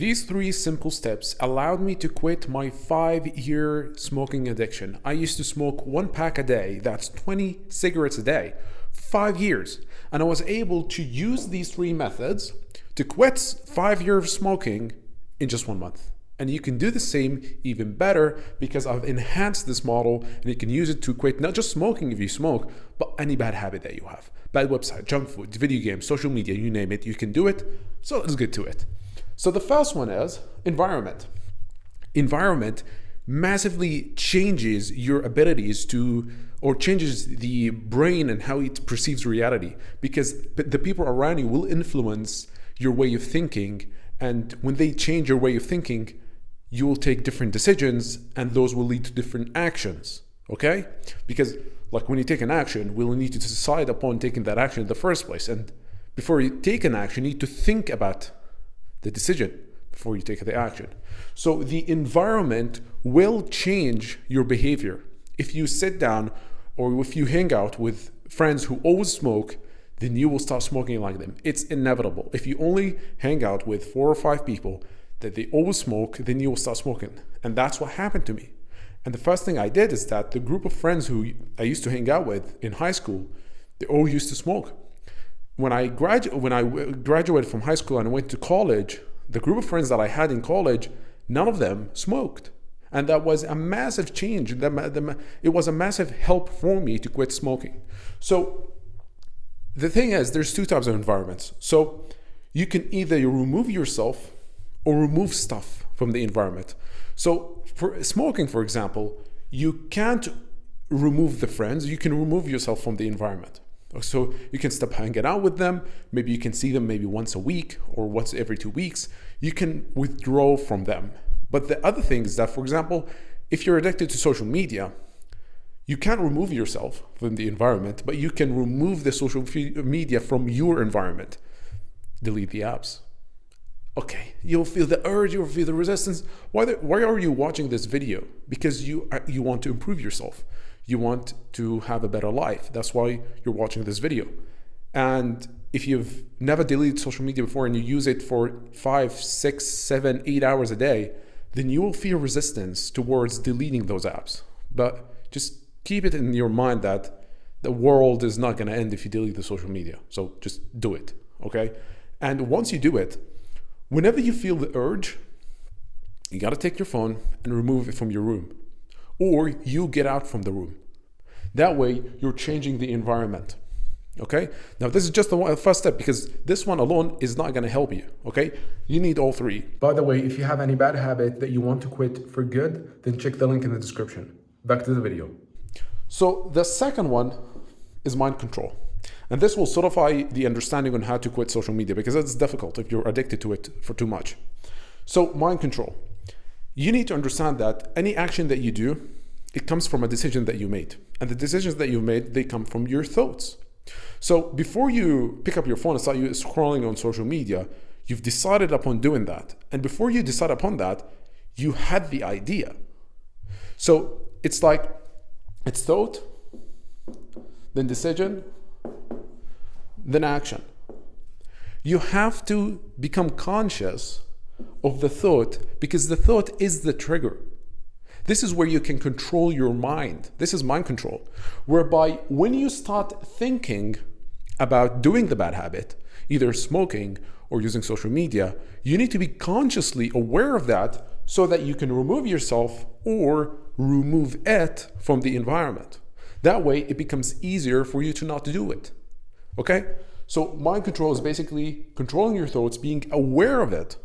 These 3 simple steps allowed me to quit my 5-year smoking addiction. I used to smoke 1 pack a day, that's 20 cigarettes a day, 5 years. And I was able to use these 3 methods to quit 5 years of smoking in just 1 month. And you can do the same even better because I've enhanced this model and you can use it to quit not just smoking if you smoke, but any bad habit that you have. Bad website, junk food, video games, social media, you name it, you can do it. So let's get to it. So the first one is environment. Environment massively changes your abilities to, or changes the brain and how it perceives reality, because the people around you will influence your way of thinking. And when they change your way of thinking, you will take different decisions and those will lead to different actions, okay? Because like when you take an action, we'll need to decide upon taking that action in the first place. And before you take an action, you need to think about the decision before you take the action. So the environment will change your behavior. If you sit down or if you hang out with friends who always smoke, then you will start smoking like them. It's inevitable. If you only hang out with 4 or 5 people that they always smoke, then you will start smoking. And that's what happened to me. And the first thing I did is that the group of friends who I used to hang out with in high school, they all used to smoke. When I graduated from high school and I went to college, the group of friends that I had in college, none of them smoked. And that was a massive change. It was a massive help for me to quit smoking. So the thing is, there's 2 types of environments. So you can either remove yourself or remove stuff from the environment. So for smoking, for example, you can't remove the friends, you can remove yourself from the environment. So you can stop hanging out with them. Maybe you can see them maybe once a week or once every 2 weeks. You can withdraw from them. But the other thing is that, for example, if you're addicted to social media, you can't remove yourself from the environment, but you can remove the social media from your environment. Delete the apps. Okay, you'll feel the urge, you'll feel the resistance. Why are you watching this video? Because you want to improve yourself. You want to have a better life. That's why you're watching this video. And if you've never deleted social media before and you use it for 5, 6, 7, 8 hours a day, then you will feel resistance towards deleting those apps. But just keep it in your mind that the world is not going to end if you delete the social media. So just do it, okay? And once you do it, whenever you feel the urge, you got to take your phone and remove it from your room. Or you get out from the room. That way, you're changing the environment. Okay? Now, this is just the first step because this one alone is not going to help you. Okay? You need all 3. By the way, if you have any bad habit that you want to quit for good, then check the link in the description. Back to the video. So the second one is mind control. And this will solidify the understanding on how to quit social media because it's difficult if you're addicted to it for too much. So mind control. You need to understand that any action that you do, it comes from a decision that you made. And the decisions that you made, they come from your thoughts. So before you pick up your phone and start scrolling on social media, you've decided upon doing that. And before you decide upon that, you had the idea. So it's like, it's thought, then decision, then action. You have to become conscious of the thought because the thought is the trigger. This is where you can control your mind. This is mind control, whereby when you start thinking about doing the bad habit, either smoking or using social media, you need to be consciously aware of that so that you can remove yourself or remove it from the environment. That way it becomes easier for you to not do it. Okay? So mind control is basically controlling your thoughts, being aware of it,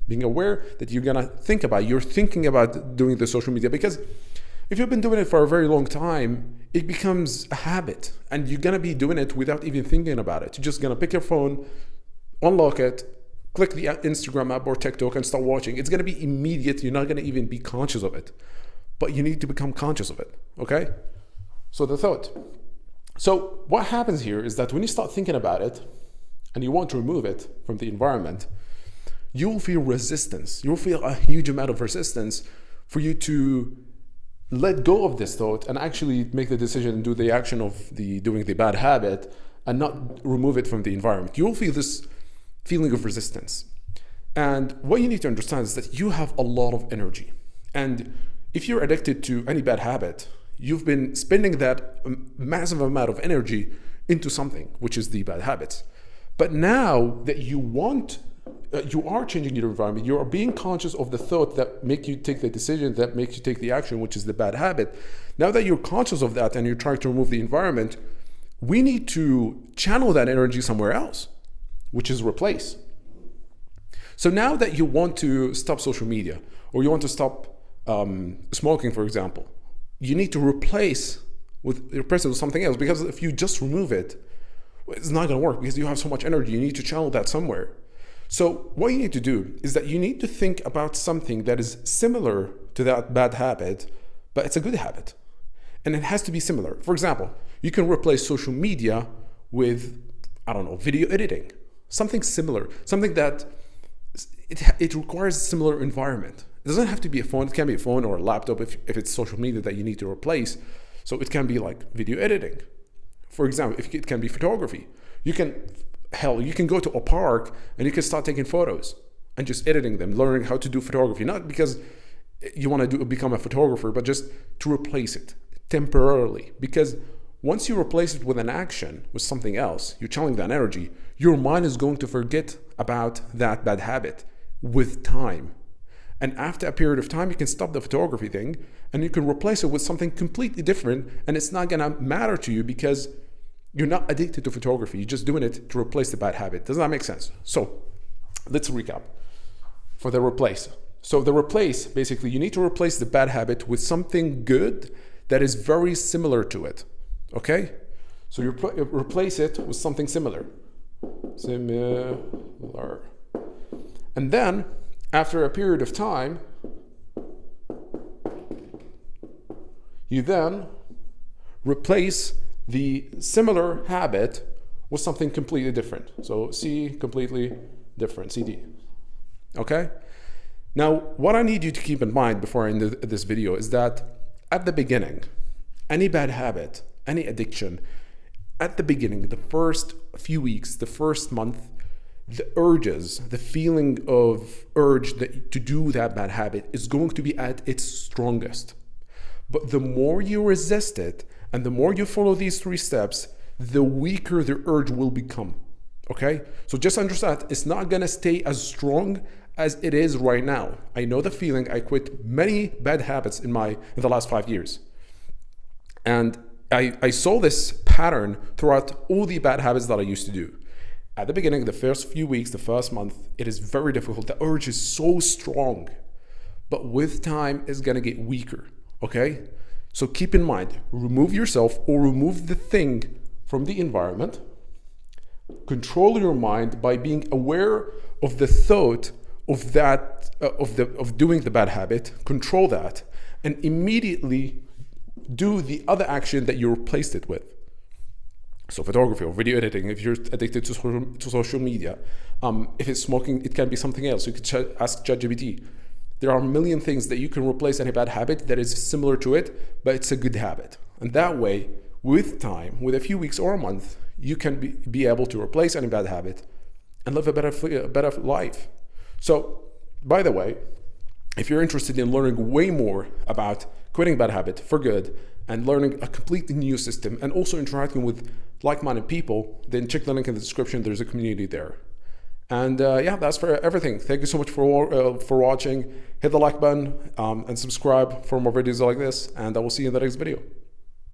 being aware that you're gonna think about, you're thinking about doing the social media, because if you've been doing it for a very long time, it becomes a habit and you're gonna be doing it without even thinking about it. You're just gonna pick your phone, unlock it, click the Instagram app or TikTok and start watching. It's gonna be immediate. You're not gonna even be conscious of it, but you need to become conscious of it, okay? So the thought. So what happens here is that when you start thinking about it and you want to remove it from the environment, you will feel resistance. You'll feel a huge amount of resistance for you to let go of this thought and actually make the decision and do the action of doing the bad habit and not remove it from the environment. You will feel this feeling of resistance. And what you need to understand is that you have a lot of energy. And if you're addicted to any bad habit, you've been spending that massive amount of energy into something, which is the bad habits. But now that you are changing your environment, you are being conscious of the thought that make you take the decision, that makes you take the action, which is the bad habit. Now that you're conscious of that and you're trying to remove the environment, we need to channel that energy somewhere else, which is replace. So now that you want to stop social media, or you want to stop smoking, for example, you need to replace it with something else, because if you just remove it, it's not going to work because you have so much energy. You need to channel that somewhere. So what you need to do is that you need to think about something that is similar to that bad habit, but it's a good habit. And it has to be similar. For example, you can replace social media with, I don't know, video editing. Something similar, something that it requires a similar environment. It doesn't have to be a phone. It can be a phone or a laptop if it's social media that you need to replace. So it can be like video editing. For example, if it can be photography. You can go to a park and you can start taking photos and just editing them, learning how to do photography. Not because you want to become a photographer, but just to replace it temporarily. Because once you replace it with an action, with something else, you're channeling that energy, your mind is going to forget about that bad habit with time. And after a period of time, you can stop the photography thing and you can replace it with something completely different, and it's not gonna matter to you because you're not addicted to photography. You're just doing it to replace the bad habit. Does that make sense? So let's recap for the replace. So the replace, basically, you need to replace the bad habit with something good that is very similar to it. Okay? So you replace it with something similar. Similar. And then, after a period of time, you then replace the similar habit with something completely different. So C, completely different, CD. Okay? Now, what I need you to keep in mind before I end this video is that at the beginning, any bad habit, any addiction, at the beginning, the first few weeks, the first month, the urges, the feeling of urge to do that bad habit is going to be at its strongest. But the more you resist it and the more you follow these 3 steps, the weaker the urge will become. Okay? So just understand, it's not gonna stay as strong as it is right now. I know the feeling. I quit many bad habits in the last 5 years. And I saw this pattern throughout all the bad habits that I used to do. At the beginning, the first few weeks, the first month, it is very difficult. The urge is so strong, but with time, it's gonna get weaker, okay? So keep in mind, remove yourself or remove the thing from the environment. Control your mind by being aware of the thought of that, of doing the bad habit. Control that, and immediately do the other action that you replaced it with. So photography or video editing, if you're addicted to social media. If it's smoking, it can be something else. You could ask ChatGPT. There are a million things that you can replace any bad habit that is similar to it, but it's a good habit. And that way, with time, with a few weeks or a month, you can be able to replace any bad habit and live a better life. So, by the way, if you're interested in learning way more about quitting bad habit for good and learning a completely new system and also interacting with like-minded people, then check the link in the description. There's a community there. And yeah, that's for everything. Thank you so much for watching. Hit the like button and subscribe for more videos like this, and I will see you in the next video.